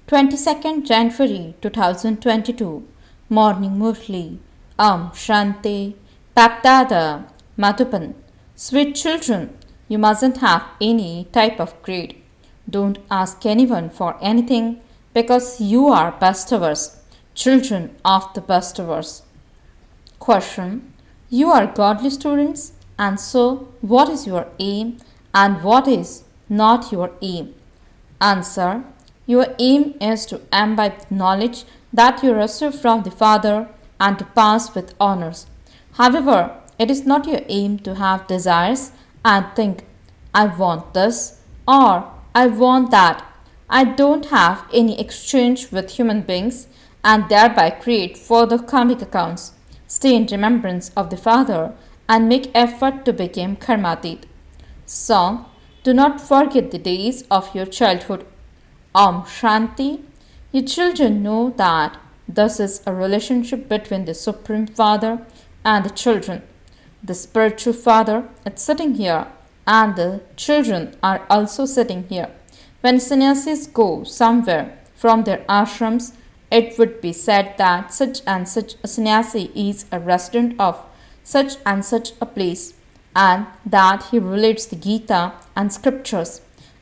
22nd January 2022. Morning Murli. Shanti. BapDada. Madhuban. Sweet children, you mustn't have any type of greed. Don't ask anyone for anything because you are bestowers, children of the bestowers. Question. You are godly students, and so what is your aim and what is not your aim? Answer. Your aim is to imbibe knowledge that you receive from the Father and to pass with honors. However, it is not your aim to have desires and think, I want this or I want that. I don't have any exchange with human beings and thereby create further karmic accounts. Stay in remembrance of the Father and make effort to become karmatit. Song. Do not forget the days of your childhood. Shanti. Your children know that this is a relationship between the Supreme Father and the children. The spiritual father is sitting here and the children are also sitting here. When sannyasis go somewhere from their ashrams, it would be said that such and such a sannyasi is a resident of such and such a place and that he relates the Gita and scriptures,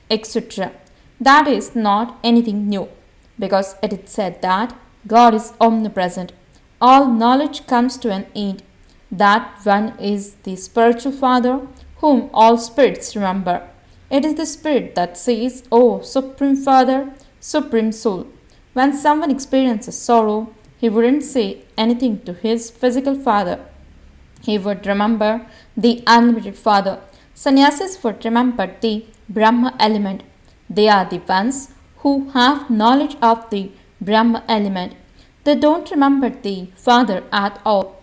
etc. That is not anything new because it is said that God is omnipresent. All knowledge comes to an end. That one is the spiritual father whom all spirits remember. It is the spirit that says, O Supreme Father, Supreme Soul. When someone experiences sorrow, he wouldn't say anything to his physical father. He would remember the unlimited Father. Sannyasis would remember the Brahma element. They are the ones who have knowledge of the Brahma element. They don't remember the Father at all.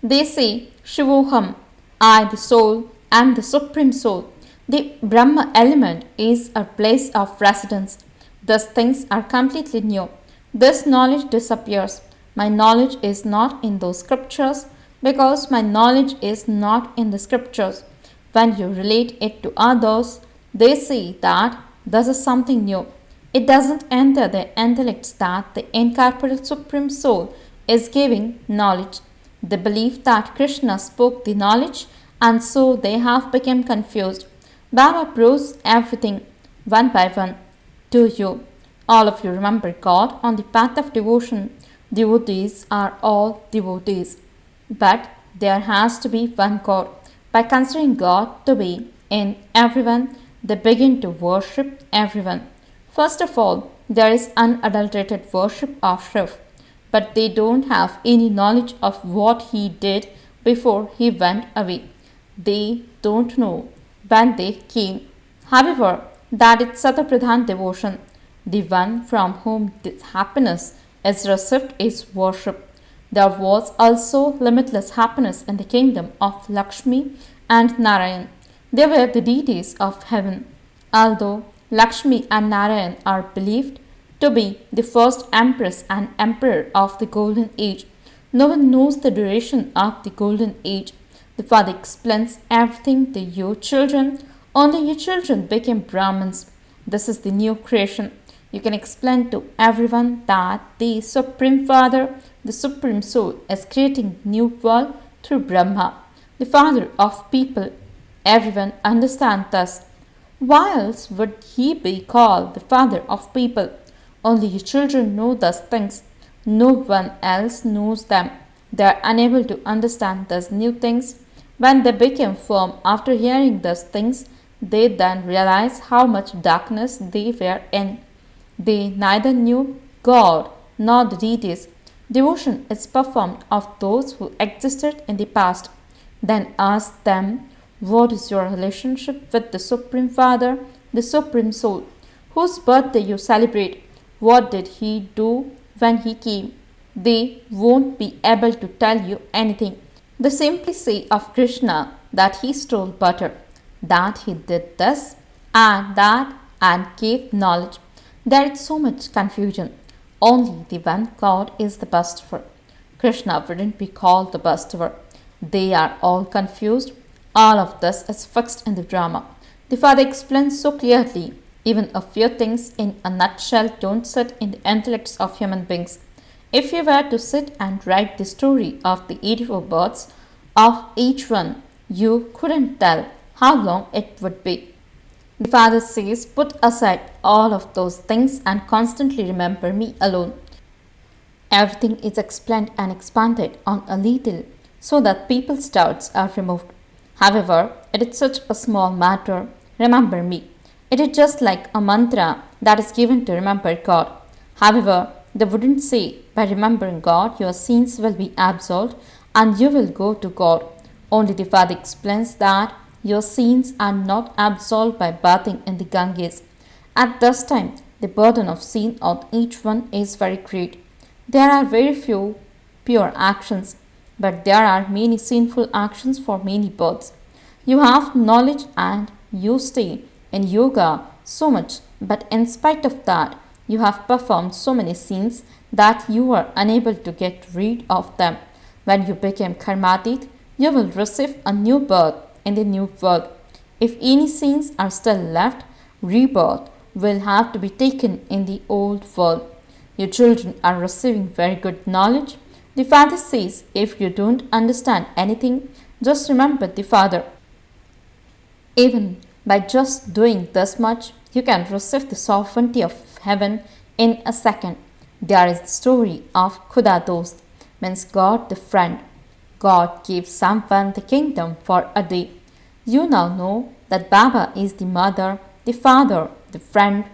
They say, Shivoham, I the soul am the Supreme Soul. The Brahma element is a place of residence. Thus things are completely new. This knowledge disappears. My knowledge is not in those scriptures because my knowledge is not in the scriptures. When you relate it to others, they say that this is something new. It doesn't enter their intellects that the incorporeal Supreme Soul is giving knowledge. They believe that Krishna spoke the knowledge and so they have become confused. Baba proves everything one by one to you. All of you remember God on the path of devotion. Devotees are all devotees. But there has to be one God. By considering God to be in everyone, they begin to worship everyone. First of all, there is unadulterated worship of Shiv, but they don't have any knowledge of what he did before he went away. They don't know when they came. However, that is Satapradhan devotion. The one from whom this happiness is received is worship. There was also limitless happiness in the kingdom of Lakshmi and Narayan. They were the deities of heaven. Although Lakshmi and Narayan are believed to be the first empress and emperor of the golden age, no one knows the duration of the golden age. The Father explains everything to you children. Only you children became Brahmins. This is the new creation. You can explain to everyone that the Supreme Father, the Supreme Soul, is creating new world through Brahma, the Father of people. Everyone understands this. Why else would he be called the Father of people? Only you children know these things. No one else knows them. They are unable to understand these new things. When they become firm after hearing these things, they then realize how much darkness they were in. They neither knew God nor the deities. Devotion is performed of those who existed in the past. Then ask them, what is your relationship with the Supreme Father, the Supreme Soul, whose birthday you celebrate? What did he do when he came? They won't be able to tell you anything. They simply say of Krishna that he stole butter, that he did this and that and gave knowledge. There is so much confusion. Only the one God is the bestower. Krishna wouldn't be called the bestower. They are all confused. All of this is fixed in the drama. The Father explains so clearly Even a few things in a nutshell don't sit in the intellects of human beings. If you were to sit and write the story of the 84 births of each one, you couldn't tell how long it would be. The Father says, put aside all of those things and constantly remember me alone. Everything is explained and expanded on a little so that people's doubts are removed. However, it is such a small matter. Remember me. It is just like a mantra that is given to remember God. However, they wouldn't say by remembering God your sins will be absolved and you will go to God. Only the Father explains that your sins are not absolved by bathing in the Ganges. At this time, the burden of sin on each one is very great. There are very few pure actions, but there are many sinful actions for many births. You have knowledge and you stay in yoga so much, but in spite of that, you have performed so many sins that you were unable to get rid of them. When you become karmatit, you will receive a new birth in the new world. If any sins are still left, rebirth will have to be taken in the old world. Your children are receiving very good knowledge. The Father says, if you don't understand anything, just remember the Father. Even by just doing this much, you can receive the sovereignty of heaven in a second. There is the story of Khuda Dost, means God the friend. God gave someone the kingdom for a day. You now know that Baba is the mother, the father, the friend,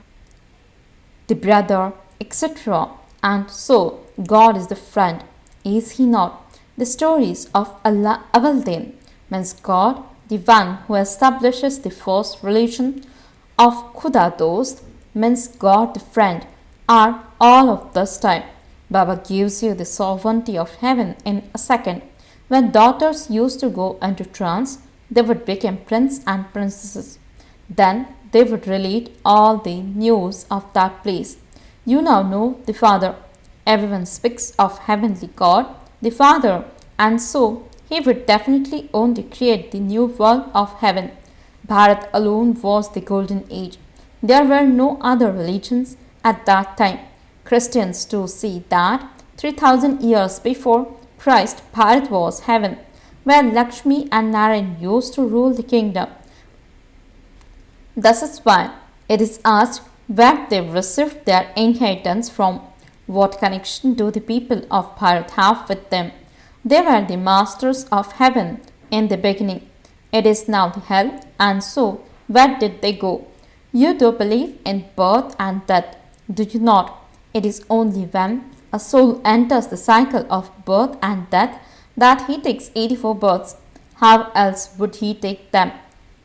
the brother, etc. And so God is the friend, is he not? The stories of Allah Awaldin means God, the one who establishes the first religion of Khuda Dost means God the friend, are all of this time. Baba gives you the sovereignty of heaven in a second. When daughters used to go into trance, they would become prince and princesses. Then they would relate all the news of that place. You now know the Father. Everyone speaks of heavenly God, the Father, and so he would definitely own to create the new world of heaven. Bharat alone was the golden age. There were no other religions at that time. Christians too see that 3000 years before Christ, Bharat was heaven, where Lakshmi and Narayan used to rule the kingdom. This is why it is asked where they received their inheritance from. What connection do the people of Bharat have with them? They were the masters of heaven in the beginning. It is now the hell, and so where did they go? You do believe in birth and death, do you not? It is only when a soul enters the cycle of birth and death that he takes 84 births. How else would he take them?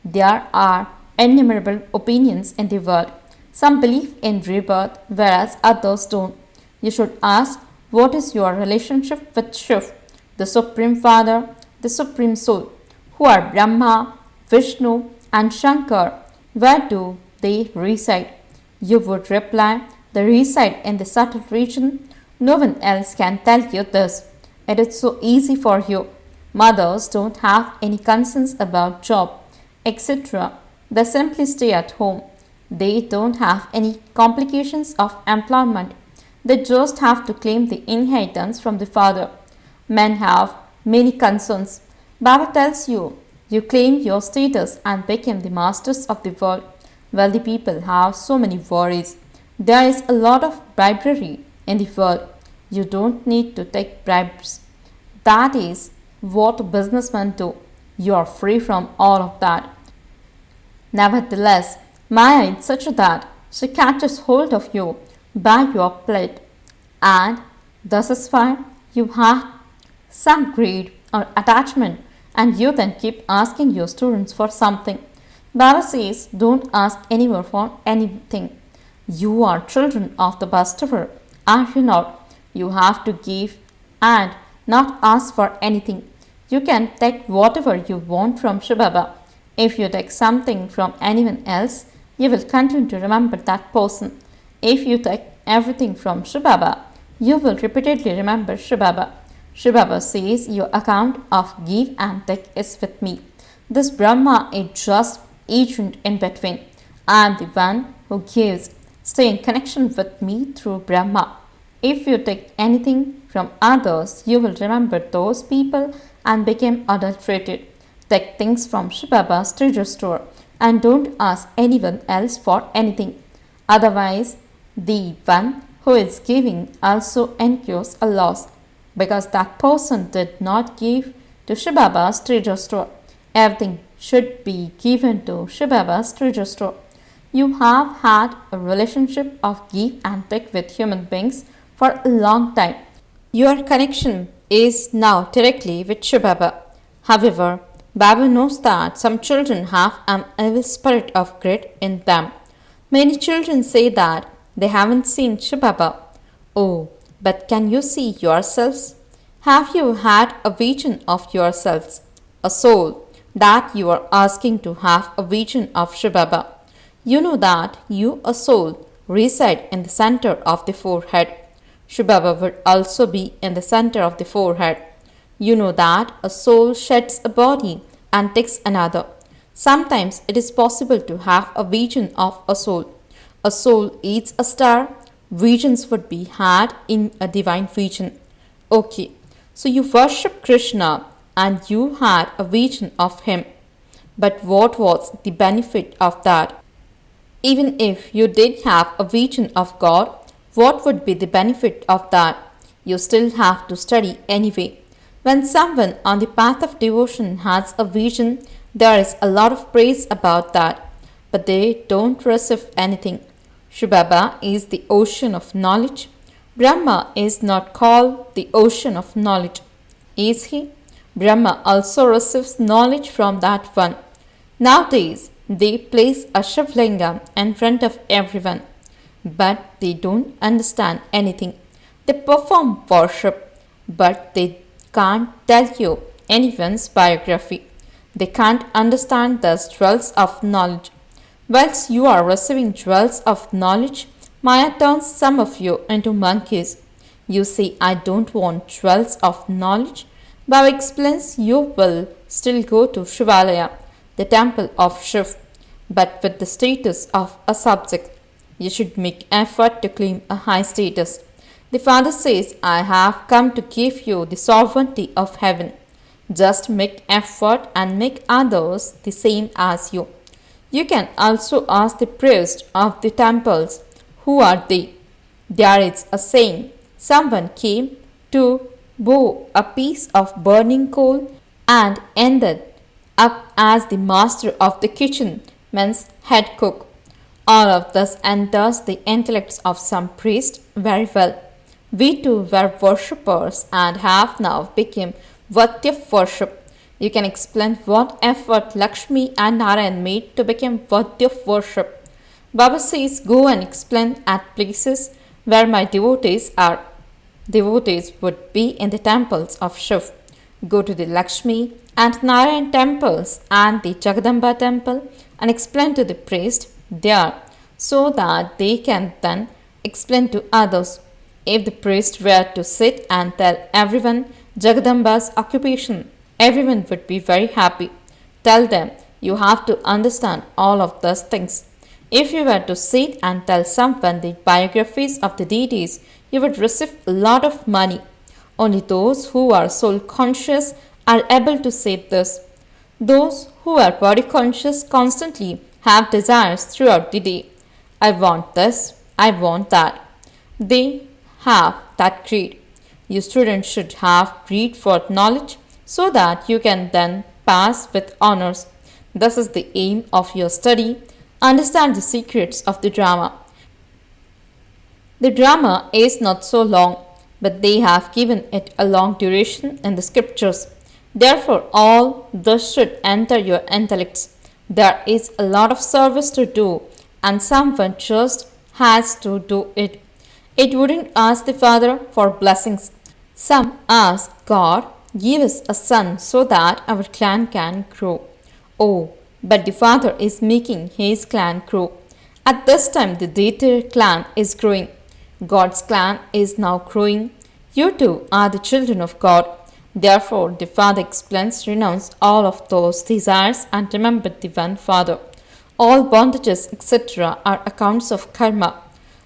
There are innumerable opinions in the world. Some believe in rebirth, whereas others don't. You should ask, what is your relationship with Shiv, the Supreme Father, the Supreme Soul, who are Brahma, Vishnu, and Shankar? Where do they reside? You would reply, they reside in the subtle region. No one else can tell you this. It is so easy for you. Mothers don't have any concerns about job, etc. They simply stay at home. They don't have any complications of employment. They just have to claim the inheritance from the father. Men have many concerns. Baba tells you, you claim your status and become the masters of the world. Wealthy people have so many worries. There is a lot of bribery in the world. You don't need to take bribes. That is what businessmen do. You are free from all of that. Nevertheless, Maya is such that she catches hold of you by your plate, and this is why you have some greed or attachment, and you then keep asking your students for something. Baba says, don't ask anyone for anything. You are children of the bestower, are you not? You have to give and not ask for anything. You can take whatever you want from shivbaba. If you take something from anyone else, you will continue to remember that person. If you take everything from shivbaba, you will repeatedly remember shivbaba. Shivbaba says your account of give and take is with me. This Brahma is just agent in between. I am the one who gives. Stay in connection with me through Brahma. If you take anything from others, you will remember those people and become adulterated. Take things from Shivbaba's treasure store and don't ask anyone else for anything. Otherwise, the one who is giving also incurs a loss because that person did not give to Shivbaba's treasure store. Everything should be given to Shivbaba's treasure store. You have had a relationship of give and take with human beings for a long time. Your connection is now directly with Shivbaba. However, Baba knows that some children have an evil spirit of greed in them. Many children say that they haven't seen Shivbaba. Oh, but can you see yourselves? Have you had a vision of yourselves? A soul that you are asking to have a vision of Shivbaba. You know that you, a soul, reside in the center of the forehead. Shivbaba would also be in the center of the forehead. You know that a soul sheds a body and takes another. Sometimes it is possible to have a vision of a soul. A soul eats a star. Visions would be had in a divine vision. Okay, so you worship Krishna and you had a vision of him. But what was the benefit of that? Even if you did have a vision of God, what would be the benefit of that? You still have to study anyway. When someone on the path of devotion has a vision, there is a lot of praise about that, but they don't receive anything. Shivbaba is the ocean of knowledge. Brahma is not called the ocean of knowledge, is he? Brahma also receives knowledge from that one. Nowadays, they place a Shivlingam in front of everyone, but they don't understand anything. They perform worship, but they can't tell you anyone's biography. They can't understand the jewels of knowledge. Whilst you are receiving jewels of knowledge, Maya turns some of you into monkeys. You say, I don't want jewels of knowledge. Baba explains you will still go to Shivalaya, the temple of Shiv, but with the status of a subject. You should make effort to claim a high status. The Father says, I have come to give you the sovereignty of heaven. Just make effort and make others the same as you. You can also ask the priest of the temples, who are they? There is a saying, someone came to bow a piece of burning coal and ended up as the master of the kitchen, means head cook. All of this enters the intellects of some priest very well. We too were worshippers and have now become worthy of worship. You can explain what effort Lakshmi and Narayan made to become worthy of worship. Baba says, go and explain at places where my devotees are. Devotees would be in the temples of Shiv. Go to the Lakshmi and Narayan temples and the Jagadamba temple and explain to the priest there so that they can then explain to others. If the priest were to sit and tell everyone Jagadamba's occupation, everyone would be very happy. Tell them you have to understand all of those things. If you were to sit and tell someone the biographies of the deities, you would receive a lot of money. Only those who are soul conscious are able to say this. Those who are body conscious constantly have desires throughout the day. I want this, I want that. They have that greed. You students should have greed for knowledge so that you can then pass with honors. This is the aim of your study. Understand the secrets of the drama. The drama is not so long, but they have given it a long duration in the scriptures. Therefore, all this should enter your intellects. There is a lot of service to do, and someone just has to do it. It wouldn't ask the Father for blessings. Some ask God, give us a son so that our clan can grow. Oh, but the Father is making his clan grow. At this time, the Data clan is growing. God's clan is now growing. You too are the children of God. Therefore, the Father explains, renounce all of those desires and remember the one Father. All bondages, etc., are accounts of karma.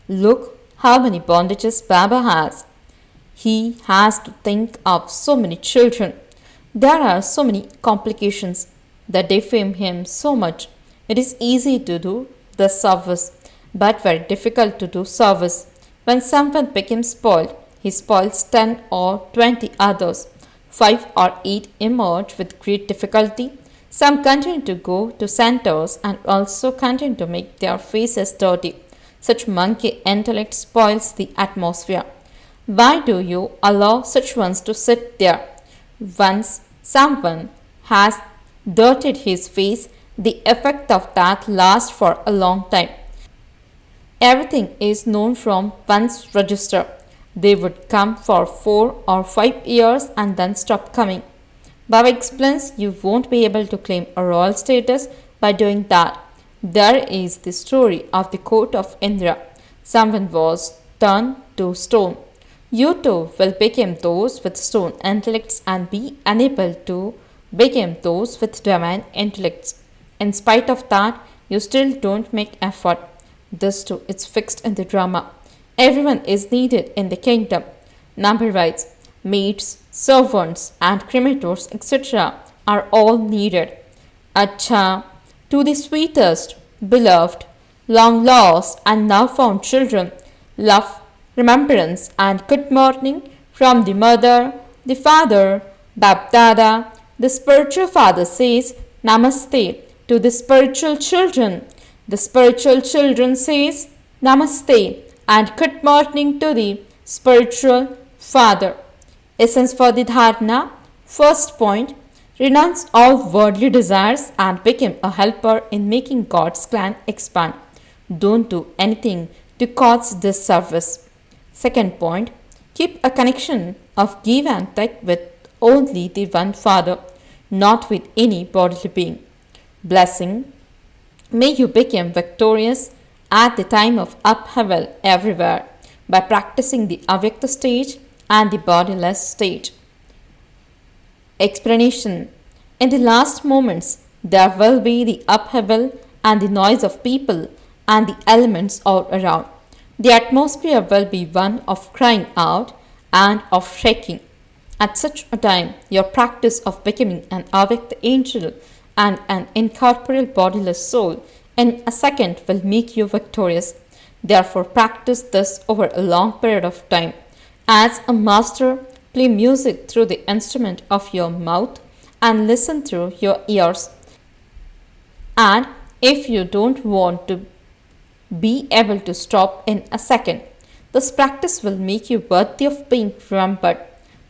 Look how many bondages Baba has. He has to think of so many children. There are so many complications that defame him so much. It is easy to do the service, but very difficult to do service. When someone becomes spoiled, he spoils 10 or 20 others. 5 or 8 emerge with great difficulty. Some continue to go to centers and also continue to make their faces dirty. Such monkey intellect spoils the atmosphere. Why do you allow such ones to sit there? Once someone has dirtied his face, the effect of that lasts for a long time. Everything is known from one's register. They would come for 4 or 5 years and then stop coming. Baba explains you won't be able to claim a royal status by doing that. There is the story of the court of Indra. Someone was turned to stone. You too will become those with stone intellects and be unable to become those with divine intellects. In spite of that, you still don't make effort. This too is fixed in the drama. Everyone is needed in the kingdom. Number wise, maids, servants, and cremators, etc., are all needed. Acha, to the sweetest, beloved, long lost, and now found children, love, remembrance, and good morning from the mother, the father, BapDada. The spiritual father says Namaste to the spiritual children. The spiritual children says Namaste and good morning to the spiritual father. Essence for the dharana. First point, renounce all worldly desires and become a helper in making God's clan expand. Don't do anything to cause this service. Second point, keep a connection of give and take with only the one Father, not with any bodily being. Blessing, may you become victorious at the time of upheaval everywhere by practicing the Avyakt stage and the bodiless stage. Explanation, in the last moments, there will be the upheaval and the noise of people and the elements all around. The atmosphere will be one of crying out and of shaking. At such a time, your practice of becoming an Avyakt angel and an incorporeal bodiless soul in a second will make you victorious. Therefore, practice this over a long period of time. As a master, play music through the instrument of your mouth and listen through your ears. And if you don't want to be able to stop in a second, this practice will make you worthy of being remembered.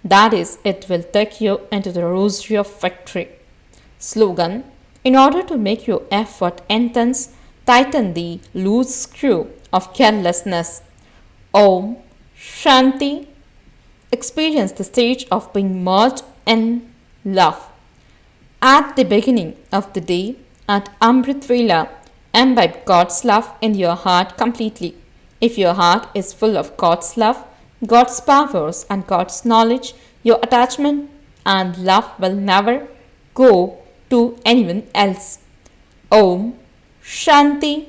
That is, it will take you into the rosary of victory. Slogan, in order to make your effort intense, tighten the loose screw of carelessness. Om Shanti. Experience the stage of being merged in love. At the beginning of the day, at Amrit Vela, imbibe God's love in your heart completely. If your heart is full of God's love, God's powers and God's knowledge, your attachment and love will never go to anyone else. Om Shanti.